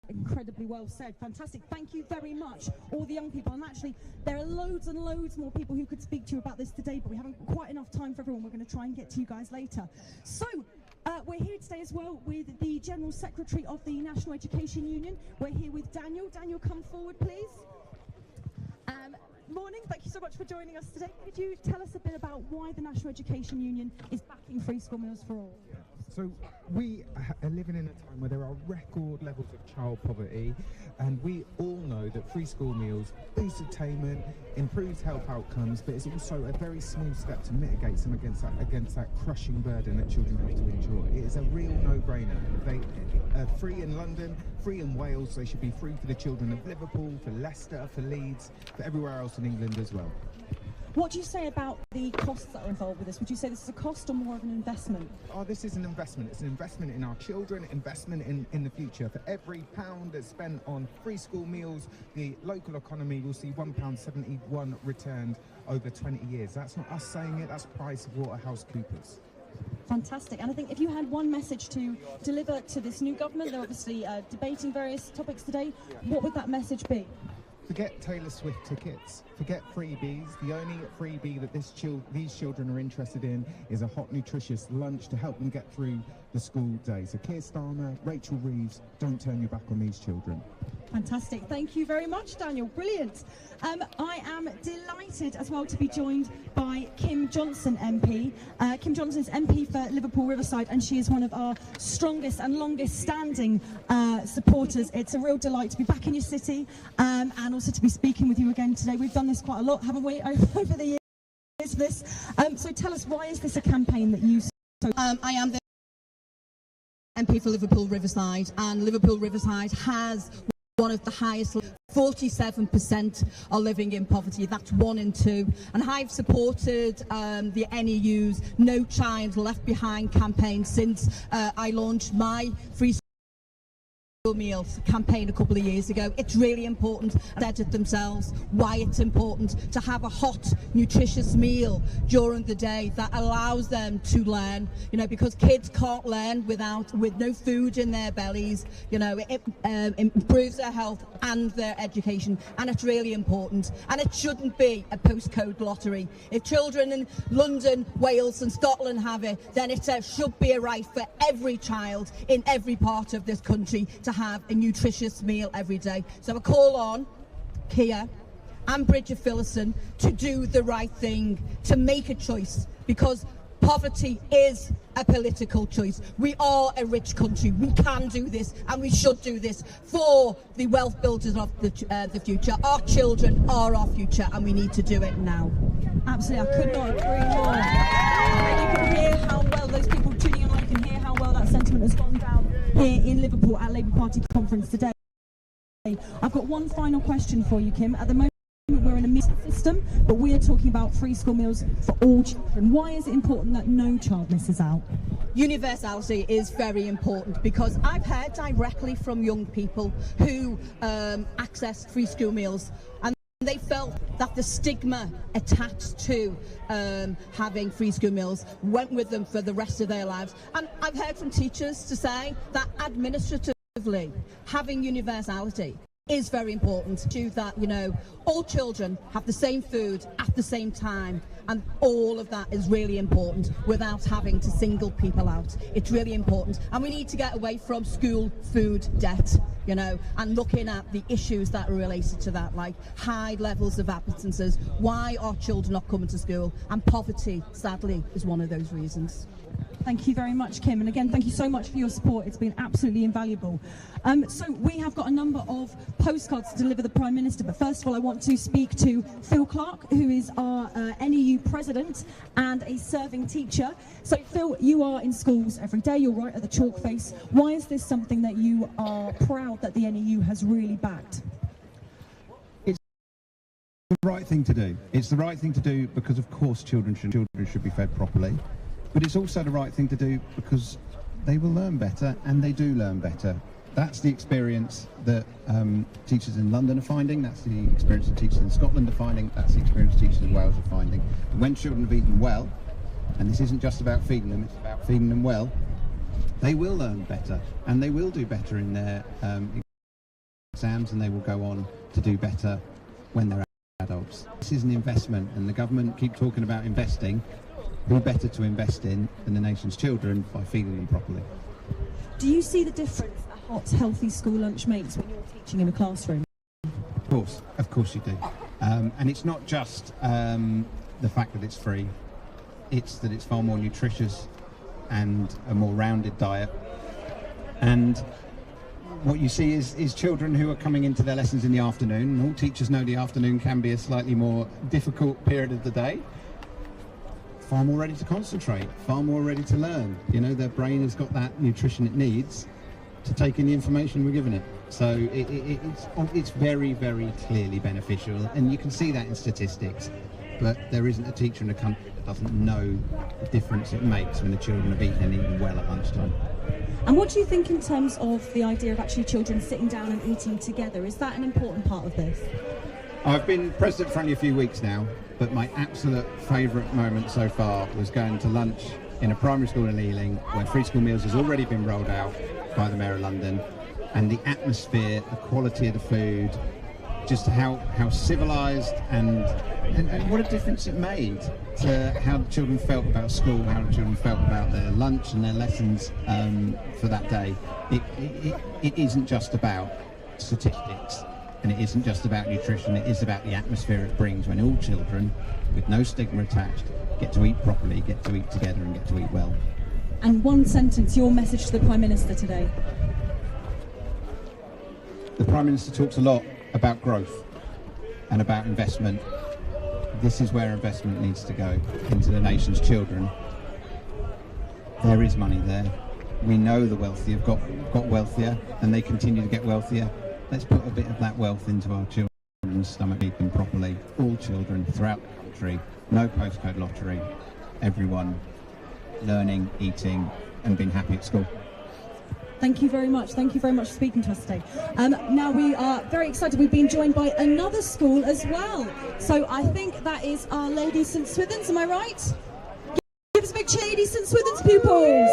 Incredibly well said. Fantastic. Thank you very much, all the young people. And actually, there are loads and loads more people who could speak to you about this today, but we haven't quite enough time for everyone. We're going to try and get to you guys later. So, we're here today as well with the General Secretary of the National Education Union. We're here with Daniel. Daniel, come forward, please. Morning. Thank you so much for joining us today. Could you tell us a bit about why the National Education Union is backing free school meals for all? So we are living in a time where there are record levels of child poverty, and we all know that free school meals boosts attainment, improves health outcomes, but it's also a very small step to mitigate some against that crushing burden that children have to endure. It is a real no-brainer. They are free in London, free in Wales. They should be free for the children of Liverpool, for Leicester, for Leeds, for everywhere else in England as well. What do you say about the costs that are involved with this? Would you say this is a cost or more of an investment? Oh, this is an investment. It's an investment in our children, investment in the future. For every £1 that's spent on free school meals, the local economy will see £1.71 returned over 20 years. That's not us saying it, that's PricewaterhouseCoopers. Fantastic. And I think if you had one message to deliver to this new government, they're obviously debating various topics today, what would that message be? Forget Taylor Swift tickets, forget freebies. The only freebie that these children are interested in is a hot, nutritious lunch to help them get through the school day. So Keir Starmer, Rachel Reeves, don't turn your back on these children. Fantastic. Thank you very much, Daniel. Brilliant. I am delighted as well to be joined by Kim Johnson MP. Kim Johnson is MP for Liverpool Riverside, and she is one of our strongest and longest standing supporters. It's a real delight to be back in your city and also to be speaking with you again today. We've done this quite a lot, haven't we, over the years. So tell us, why is this a campaign that you... I am the MP for Liverpool Riverside, and Liverpool Riverside has one of the highest, 47% are living in poverty. That's 1 in 2. And I've supported the NEU's No Child Left Behind campaign since I launched my free meals campaign a couple of years ago. It's really important, said it themselves, why it's important to have a hot, nutritious meal during the day that allows them to learn, you know, because kids can't learn with no food in their bellies. You know, it improves their health and their education, and it's really important. And it shouldn't be a postcode lottery. If children in London, Wales and Scotland have it, then it should be a right for every child in every part of this country to have a nutritious meal every day. So I call on Keir and Bridget Phillipson to do the right thing, to make a choice, because poverty is a political choice. We are a rich country. We can do this, and we should do this for the wealth builders of the future. Our children are our future, and we need to do it now. Absolutely, I could not agree more. And you can hear how well those people tuning in, you can hear how well that sentiment has gone down here in Liverpool at Labour Party conference today. I've got one final question for you, Kim. At the moment, we're in a mixed system, but we are talking about free school meals for all children. Why is it important that no child misses out? Universality is very important, because I've heard directly from young people who accessed free school meals, and they felt that the stigma attached to having free school meals went with them for the rest of their lives. And I've heard from teachers to say that administratively having universality is very important, to that, you know, all children have the same food at the same time, and all of that is really important without having to single people out. It's really important, and we need to get away from school food debt, you know, and looking at the issues that are related to that, like high levels of absences, why are children not coming to school, and poverty, sadly, is one of those reasons. Thank you very much, Kim, and again, thank you so much for your support. It's been absolutely invaluable. So we have got a number of postcards to deliver the Prime Minister, but first of all I want to speak to Phil Clark, who is our NEU President and a serving teacher. So Phil, you are in schools every day, you're right at the chalk face. Why is this something that you are proud that the NEU has really backed? It's the right thing to do. It's the right thing to do because, of course, children should be fed properly. But it's also the right thing to do because they will learn better, and they do learn better. That's the experience that teachers in London are finding, that's the experience that teachers in Scotland are finding, that's the experience teachers in Wales are finding. And when children have eaten well, and this isn't just about feeding them, it's about feeding them well, they will learn better, and they will do better in their exams, and they will go on to do better when they're adults. This is an investment, and the government keep talking about investing. Who better to invest in than the nation's children by feeding them properly? Do you see the difference a hot, healthy school lunch makes when you're teaching in a classroom? Of course you do. And it's not just the fact that it's free, it's that it's far more nutritious and a more rounded diet. And what you see is children who are coming into their lessons in the afternoon, and all teachers know the afternoon can be a slightly more difficult period of the day, far more ready to concentrate, far more ready to learn. You know, their brain has got that nutrition it needs to take in the information we're giving it. So it's very, very clearly beneficial, and you can see that in statistics. But there isn't a teacher in the country that doesn't know the difference it makes when the children have eaten and eaten well at lunchtime. And what do you think in terms of the idea of actually children sitting down and eating together? Is that an important part of this? I've been president for only a few weeks now, but my absolute favourite moment so far was going to lunch in a primary school in Ealing, where free school meals has already been rolled out by the Mayor of London, and the atmosphere, the quality of the food, just how civilised and what a difference it made to how the children felt about school, how the children felt about their lunch and their lessons for that day. It isn't just about statistics, and it isn't just about nutrition, it is about the atmosphere it brings when all children, with no stigma attached, get to eat properly, get to eat together and get to eat well. And one sentence, your message to the Prime Minister today. The Prime Minister talks a lot about growth and about investment. This is where investment needs to go, into the nation's children. There is money there. We know the wealthy have got wealthier, and they continue to get wealthier. Let's put a bit of that wealth into our children's stomach, eat them properly. All children throughout the country, no postcode lottery, everyone learning, eating and being happy at school. Thank you very much. Thank you very much for speaking to us today. Now we are very excited. We've been joined by another school as well. So I think that is Our Lady St Swithin's, am I right? Give us a big cheer, Lady St Swithin's pupils.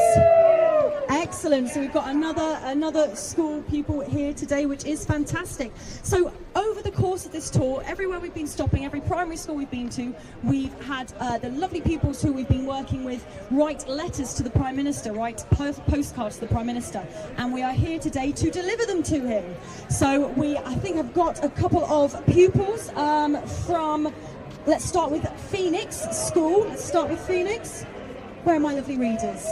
Excellent. So we've got another school pupil here today, which is fantastic. So over the course of this tour, everywhere we've been stopping, every primary school we've been to, we've had the lovely pupils who we've been working with write letters to the Prime Minister, write postcards to the Prime Minister, and we are here today to deliver them to him. So I think I've got a couple of pupils from, let's start with Phoenix School. Let's start with Phoenix. Where are my lovely readers?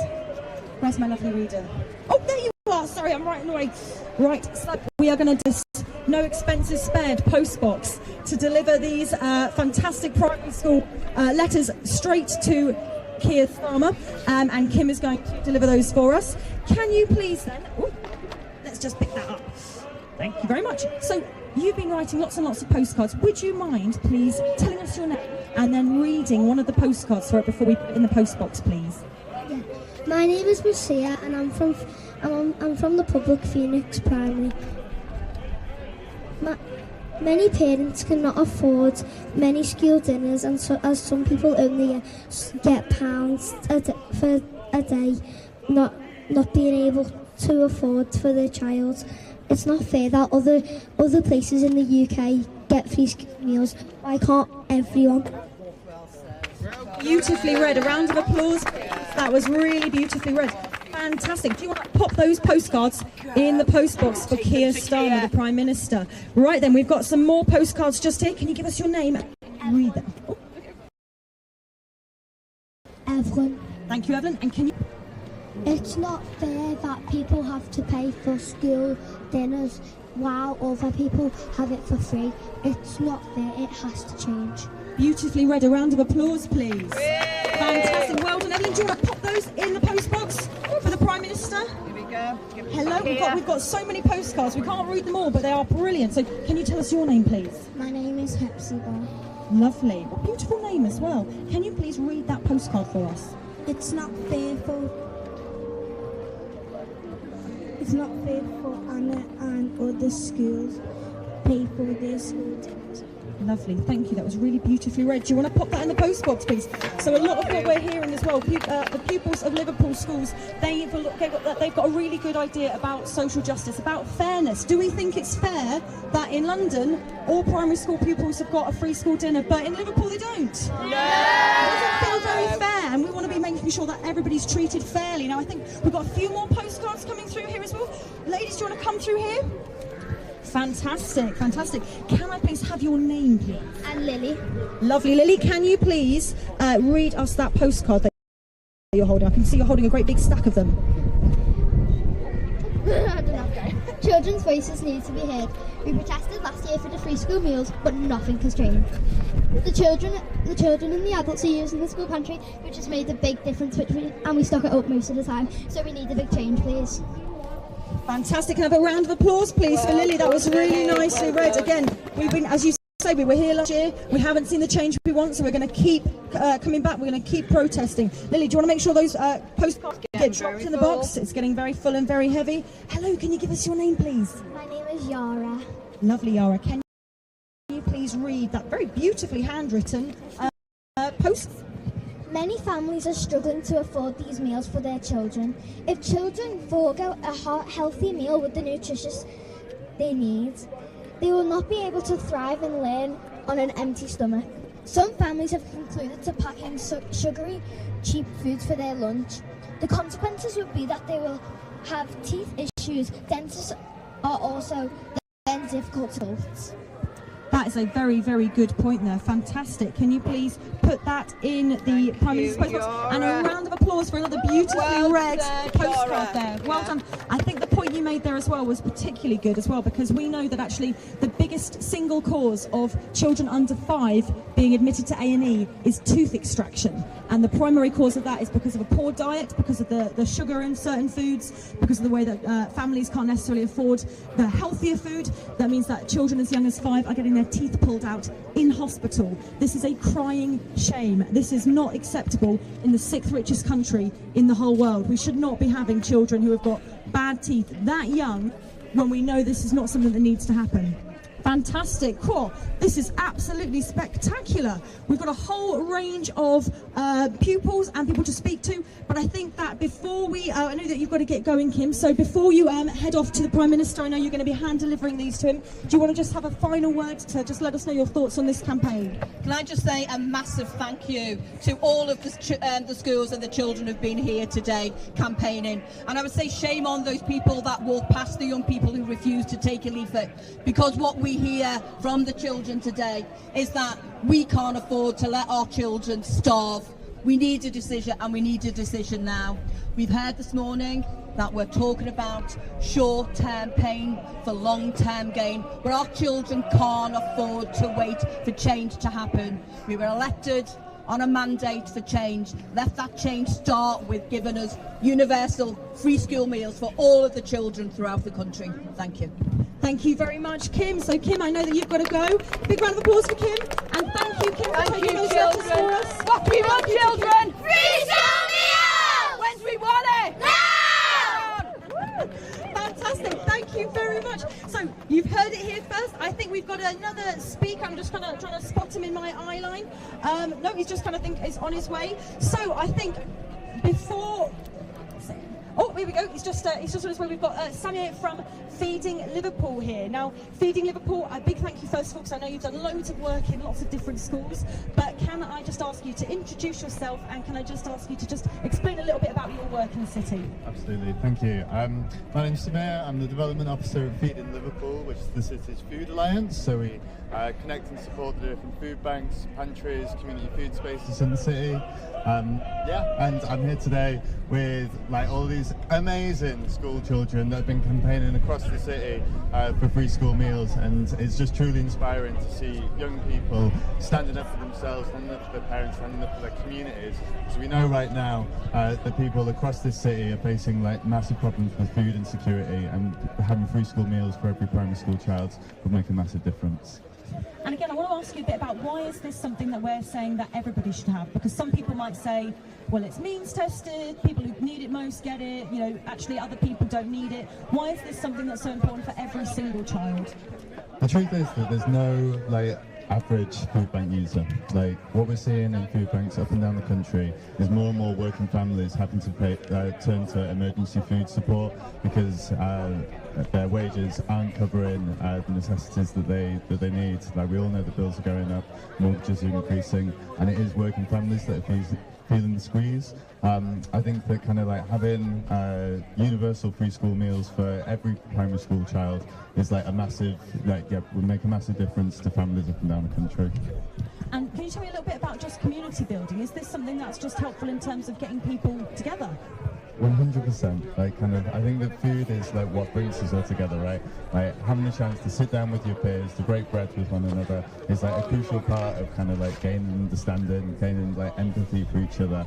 Where's my lovely reader? Oh, there you are. Sorry, I'm right in the way. Right, so we are going to just, no expenses spared, postbox to deliver these fantastic primary school letters straight to Keir Starmer, and Kim is going to deliver those for us. Can you please then, let's just pick that up. Thank you very much. So you've been writing lots and lots of postcards. Would you mind, please, telling us your name and then reading one of the postcards for it before we put it in the postbox, please? Yeah. My name is Marcia, and I'm from the public Phoenix Primary. Many parents cannot afford many school dinners, and so, as some people only get £1 for a day, not being able to afford for their child. It's not fair that other places in the UK get free school meals. Why can't everyone? Beautifully read. A round of applause. That was really beautifully read. Fantastic. Do you want to pop those postcards in the postbox for Keir Starmer, the Prime Minister? Right then, we've got some more postcards just here. Can you give us your name and read them? Oh. Evelyn. Thank you, Evelyn. And can you... It's not fair that people have to pay for school dinners while other people have it for free. It's not fair. It has to change. Beautifully read. A round of applause, please. Fantastic. Well done, Evelyn. Do you want to pop those in the postbox for the Prime Minister? Here we go. Hello. We've got so many postcards. We can't read them all, but they are brilliant. So can you tell us your name, please? My name is Hepzibah. Lovely. What a beautiful name as well. Can you please read that postcard for us? It's not fair for Anna and other schools pay for their school dinners. Lovely, thank you. That was really beautifully read. Do you want to pop that in the postbox, please? So a lot of what we're hearing as well, the pupils of Liverpool schools, they've got a really good idea about social justice, about fairness. Do we think it's fair that in London all primary school pupils have got a free school dinner, but in Liverpool they don't? No! It doesn't feel very fair, and we want to be making sure that everybody's treated fairly. Now I think we've got a few more postcards coming through here as well. Ladies, do you want to come through here? Fantastic, fantastic. Can I please have your name, please? And Lily. Lovely. Lily, can you please read us that postcard that you're holding? I can see you're holding a great big stack of them. I don't know. Children's voices need to be heard. We protested last year for the free school meals, but nothing has changed. The children and the adults are using the school pantry, which has made a big difference, and we stock it up most of the time. So we need a big change, please. Fantastic. Can I have a round of applause, please, for Lily? That was really nicely read. Again, we've been, as you say, we were here last year. We haven't seen the change we want, so we're going to keep coming back. We're going to keep protesting. Lily, do you want to make sure those postcards get dropped in the box? It's getting very full and very heavy. Hello, can you give us your name, please? My name is Yara. Lovely, Yara. Can you please read that very beautifully handwritten post? Many families are struggling to afford these meals for their children. If children forego a healthy meal with the nutritious they need, they will not be able to thrive and learn on an empty stomach. Some families have concluded to pack in sugary, cheap foods for their lunch. The consequences would be that they will have teeth issues. Dentists are also then difficult to adults. That is a very, very good point there. Fantastic. Can you please put that in the Prime Minister's postbox? And a round of applause for another beautifully read postcard there. Well done. I think the point you made there as well was particularly good as well, because we know that actually the biggest single cause of children under 5 being admitted to A&E is tooth extraction. And the primary cause of that is because of a poor diet, because of the sugar in certain foods, because of the way that families can't necessarily afford the healthier food. That means that children as young as 5 are getting their teeth pulled out in hospital. This is a crying shame. This is not acceptable in the 6th richest country in the whole world. We should not be having children who have got bad teeth that young when we know this is not something that needs to happen. Fantastic. Cool. This is absolutely spectacular. We've got a whole range of pupils and people to speak to, but I think that before we, I know that you've got to get going, Kim, so before you head off to the Prime Minister, I know you're going to be hand delivering these to him. Do you want to just have a final word to just let us know your thoughts on this campaign? Can I just say a massive thank you to all of the schools and the children who've been here today campaigning. And I would say shame on those people that walk past the young people who refuse to take a leaflet, because what we hear from the children today is that we can't afford to let our children starve. We need a decision, and we need a decision now. We've heard this morning that we're talking about short-term pain for long-term gain, but our children can't afford to wait for change to happen. We were elected on a mandate for change. Let that change start with giving us universal free school meals for all of the children throughout the country. Thank you. Thank you very much, Kim. So, Kim, I know that you've got to go. Big round of applause for Kim. And thank you, Kim, for taking those letters for us. What we want, children! Free school meals! When's we want it? Now! Fantastic. Thank you very much. So, you've heard it here first. I think we've got another speaker. I'm just trying to spot him in my eye line. No, he's just kind of think is on his way. So, I think before... Oh, here we go. He's just on his way. We've got Samir from Feeding Liverpool here. Now, Feeding Liverpool, a big thank you first of all, because I know you've done loads of work in lots of different schools. But can I just ask you to introduce yourself, and can I just ask you to just explain a little bit about your work in the city? Absolutely, thank you. My name's Samir. I'm the Development Officer at Feeding Liverpool, which is the city's food alliance. So we connect and support the different food banks, pantries, community food spaces in the city. And I'm here today with all these amazing school children that have been campaigning across the city for free school meals, and it's just truly inspiring to see young people standing up for themselves, standing up for their parents, standing up for their communities. So we know right now that people across this city are facing massive problems with food insecurity, and having free school meals for every primary school child will make a massive difference. And again, I want to ask you a bit about why is this something that we're saying that everybody should have? Because some people might say, well, it's means tested, people who need it most get it, actually other people don't need it. Why is this something that's so important for every single child? The truth is that there's no average food bank user. Like what we're seeing in food banks up and down the country is more and more working families having to turn to emergency food support because their wages aren't covering the necessities that they need. Like we all know the bills are going up, mortgages are increasing, and it is working families that are feeling the squeeze. I think that kind of like having universal free school meals for every primary school child is like a massive, will make a massive difference to families up and down the country. And can you tell me a little bit about just community building? Is this something that's just helpful in terms of getting people together? 100%. Like kind of, I think that food is like what brings us all together, right? Like having a chance to sit down with your peers, to break bread with one another is like a crucial part of kind of like gaining understanding, gaining like empathy for each other.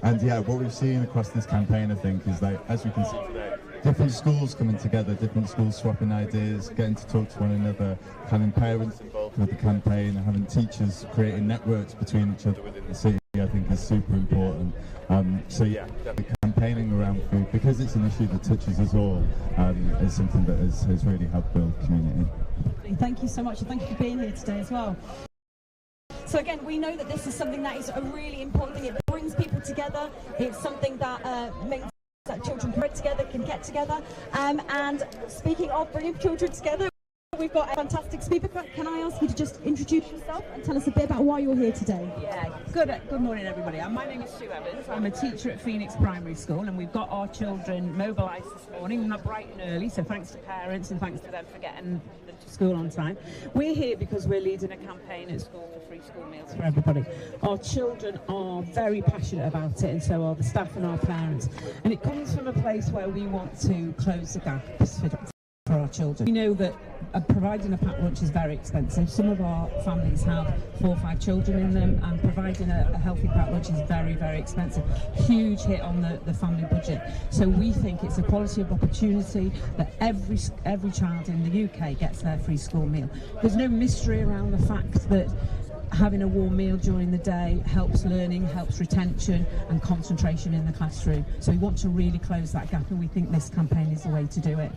And yeah, what we've seen across this campaign, I think, is like, as we can see today, different schools coming together, different schools swapping ideas, getting to talk to one another, having parents involved with the campaign, having teachers creating networks between each other within the city, I think is super important. So yeah, definitely campaigning around food, because it's an issue that touches us all, is something that has really helped build community. Thank you so much, and thank you for being here today as well. So again, we know that this is something that is a really important thing. It brings people together. It's something that makes that children can get together. And speaking of bringing children together, we've got a fantastic speaker. Can I ask you to just introduce yourself and tell us a bit about why you're here today? Yeah, good morning everybody. My name is Sue Evans. I'm a teacher at Phoenix Primary School, and we've got our children mobilised this morning, not bright and early, so thanks to parents and thanks to them for getting them to school on time. We're here because we're leading a campaign at school for free school meals for everybody. Our children are very passionate about it, and so are the staff and our parents. And it comes from a place where we want to close the gaps for our children. We know that providing a packed lunch is very expensive. Some of our families have 4 or 5 children in them, and providing a healthy packed lunch is very, very expensive. Huge hit on the family budget. So we think it's a quality of opportunity that every child in the UK gets their free school meal. There's no mystery around the fact that having a warm meal during the day helps learning, helps retention and concentration in the classroom. So we want to really close that gap, and we think this campaign is the way to do it.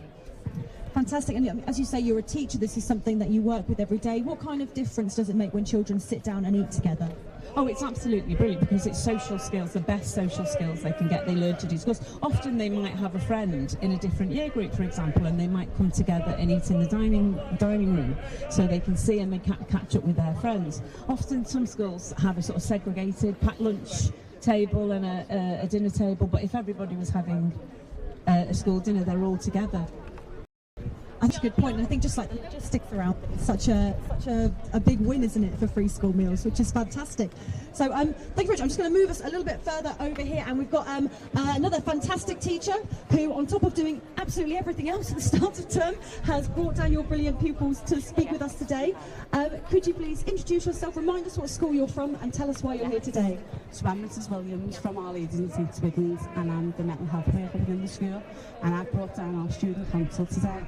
Fantastic. And as you say, you're a teacher. This is something that you work with every day. What kind of difference does it make when children sit down and eat together? Oh, it's absolutely brilliant, because it's social skills, the best social skills they can get. They learn to discuss. Often they might have a friend in a different year group, for example, and they might come together and eat in the dining room, so they can see and they catch up with their friends. Often some schools have a sort of segregated packed lunch table and a dinner table, but if everybody was having a school dinner, they're all together. That's a good point, and I think just like the logistics around it, it's such a big win, isn't it, for free school meals, which is fantastic. So thank you very much. I'm just going to move us a little bit further over here, and we've got another fantastic teacher who, on top of doing absolutely everything else at the start of term, has brought down your brilliant pupils to speak with us today. Could you please introduce yourself, remind us what school you're from, and tell us why you're here today? So I'm Mrs Williams from Our Ladies in St Swithins, and I'm the mental health worker within the school, and I've brought down our student council today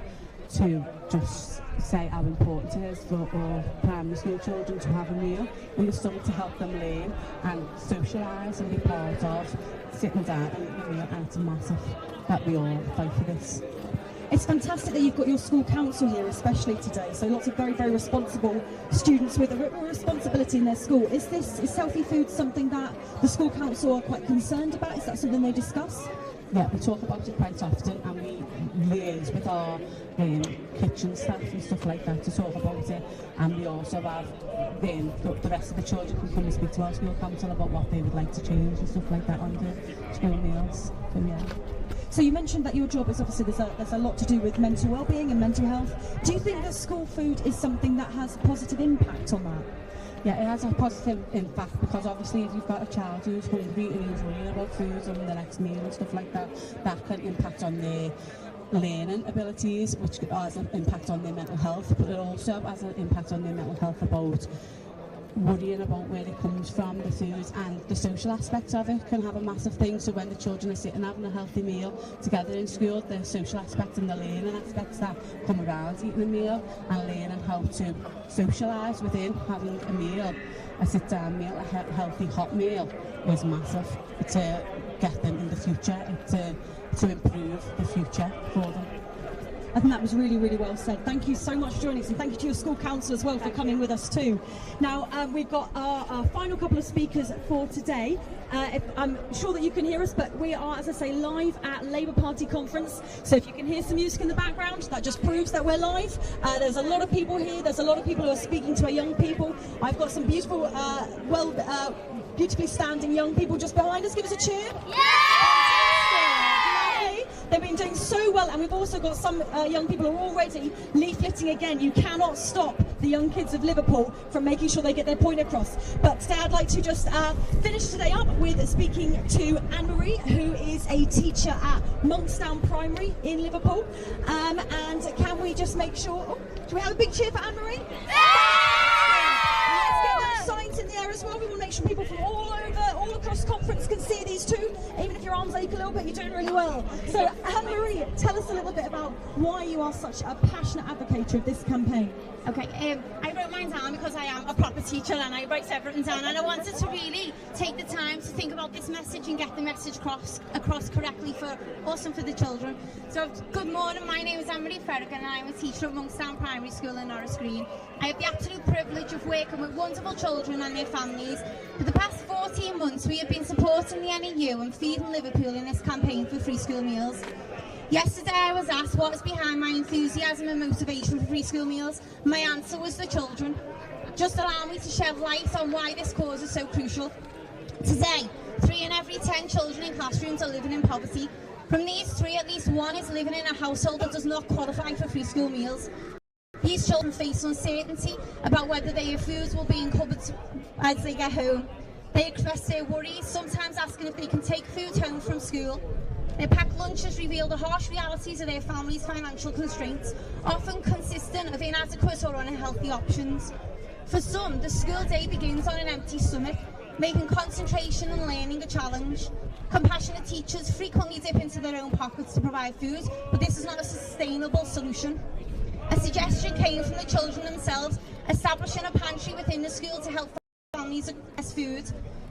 to just say how important it is for all primary school children to have a meal in the summer, to help them learn and socialise and be part of sitting down and eating a meal, and it's massive that we all fight for this. It's fantastic that you've got your school council here, especially today. So lots of very, very responsible students with a responsibility in their school. Is healthy food something that the school council are quite concerned about? Is that something they discuss? Yeah, we talk about it quite often, and we liaise with our kitchen staff and stuff like that to talk about it. And we also have the rest of the children can come and speak to our school council about what they would like to change and stuff like that on the school meals. So yeah. So you mentioned that your job is obviously there's a lot to do with mental well-being and mental health. Do you think that school food is something that has a positive impact on that? Yeah, it has a positive impact, because obviously if you've got a child who's hungry and who's worrying about food and the next meal and stuff like that, that can impact on their learning abilities, which has an impact on their mental health, but it also has an impact on their mental health about worrying about where it comes from, the food, and the social aspect of it can have a massive thing. So when the children are sitting having a healthy meal together in school, the social aspect and the learning aspects that come around eating a meal and learning how to socialise within having a meal, a sit-down meal, a healthy hot meal, is massive to get them in the future, to improve the future for them. I think that was really, really well said. Thank you so much for joining us, and thank you to your school council as well for coming with us too. Now, we've got our final couple of speakers for today. I'm sure that you can hear us, but we are, as I say, live at Labour Party conference. So if you can hear some music in the background, that just proves that we're live. There's a lot of people here. There's a lot of people who are speaking to our young people. I've got some beautiful, beautifully standing young people just behind us. Give us a cheer. They've been doing so well, and we've also got some young people who are already leafleting again. You cannot stop the young kids of Liverpool from making sure they get their point across. But today I'd like to just finish today up with speaking to Anne-Marie, who is a teacher at Monkstown Primary in Liverpool. And can we just make sure, do we have a big cheer for Anne-Marie? Let's get those signs in the air as well. We will make sure people from all across conference can see these too. Even if your arms ache a little bit, you're doing really well. So Anne-Marie, tell us a little bit about why you are such a passionate advocate of this campaign. Okay, I wrote mine down because I am a proper teacher and I write everything down, and I wanted to really take the time to think about this message and get the message across correctly for us and for the children. So good morning, my name is Anne-Marie Ferrigan and I'm a teacher at Monkstown Primary School in Norris Green. I have the absolute privilege of working with wonderful children and their families. For the past 14 months we have been supporting the NEU and Feeding Liverpool in this campaign for free school meals. Yesterday I was asked what is behind my enthusiasm and motivation for free school meals. My answer was the children. Just allow me to shed light on why this cause is so crucial. Today, 3 in every 10 children in classrooms are living in poverty. From these 3, at least 1 is living in a household that does not qualify for free school meals. These children face uncertainty about whether their food will be in cupboards as they get home. They express their worries, sometimes asking if they can take food home from school. Their packed lunches reveal the harsh realities of their families' financial constraints, often consistent of inadequate or unhealthy options. For some, the school day begins on an empty stomach, making concentration and learning a challenge. Compassionate teachers frequently dip into their own pockets to provide food, but this is not a sustainable solution. A suggestion came from the children themselves, establishing a pantry within the school to help families access food.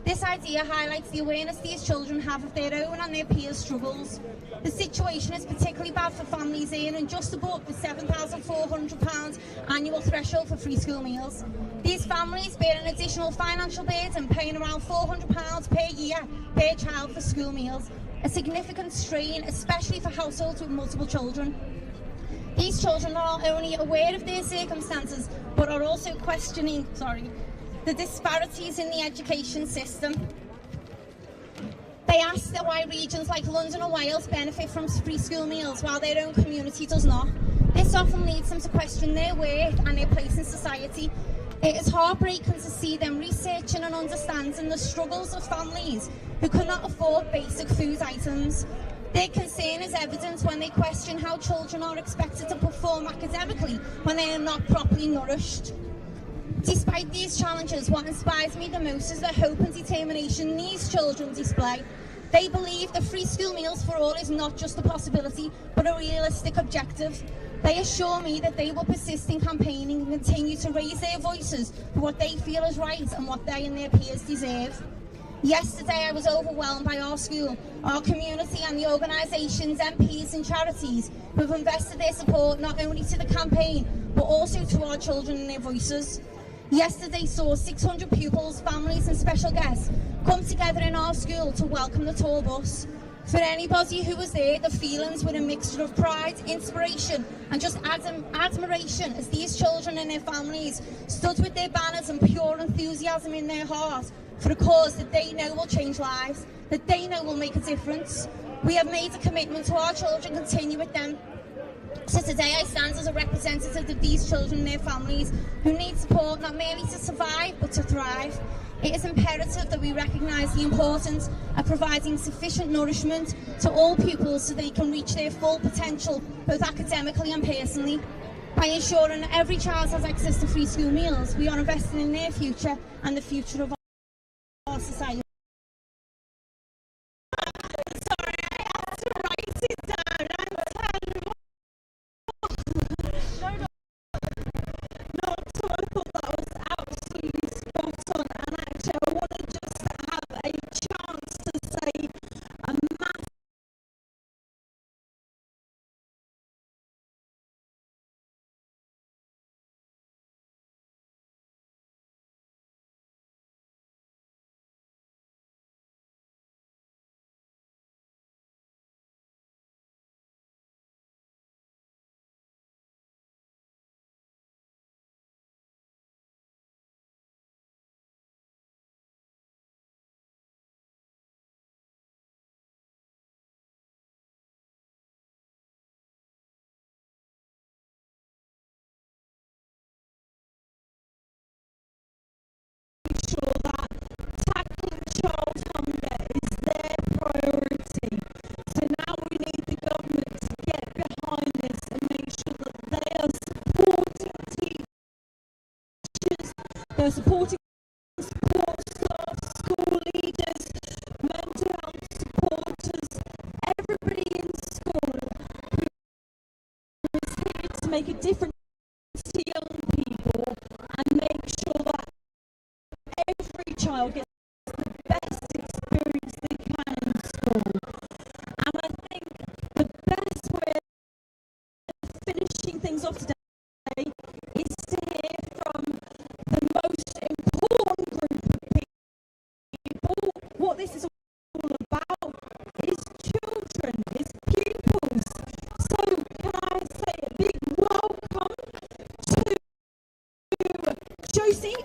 This idea highlights the awareness these children have of their own and their peers' struggles. The situation is particularly bad for families earning just above the £7,400 annual threshold for free school meals. These families bear an additional financial burden, paying around £400 per year per child for school meals, a significant strain, especially for households with multiple children. These children are not only aware of their circumstances, but are also questioning, the disparities in the education system. They ask why regions like London and Wales benefit from free school meals while their own community does not. This often leads them to question their worth and their place in society. It is heartbreaking to see them researching and understanding the struggles of families who cannot afford basic food items. Their concern is evident when they question how children are expected to perform academically when they are not properly nourished. Despite these challenges, what inspires me the most is the hope and determination these children display. They believe that free school meals for all is not just a possibility, but a realistic objective. They assure me that they will persist in campaigning and continue to raise their voices for what they feel is right and what they and their peers deserve. Yesterday I was overwhelmed by our school, our community and the organisations, MPs and charities who have invested their support not only to the campaign but also to our children and their voices. Yesterday saw 600 pupils, families and special guests come together in our school to welcome the tour bus. For anybody who was there, the feelings were a mixture of pride, inspiration and just admiration as these children and their families stood with their banners and pure enthusiasm in their heart for a cause that they know will change lives, that they know will make a difference. We have made a commitment to our children continue with them. So today I stand as a representative of these children and their families who need support not merely to survive but to thrive. It is imperative that we recognise the importance of providing sufficient nourishment to all pupils so they can reach their full potential both academically and personally. By ensuring that every child has access to free school meals, we are investing in their future and the future of our society. Sorry, I have to write it down. I thought that was absolutely spot on, and actually I want to just have a chance to say a massive supporting support staff, school leaders, mental health supporters, everybody in school who is here to make a difference to young people and make sure that every child gets the best experience they can in school. And I think the best way of finishing things off today is to hear from the most important group of people. What this is all about is children, is pupils. So can I say a big welcome to Josie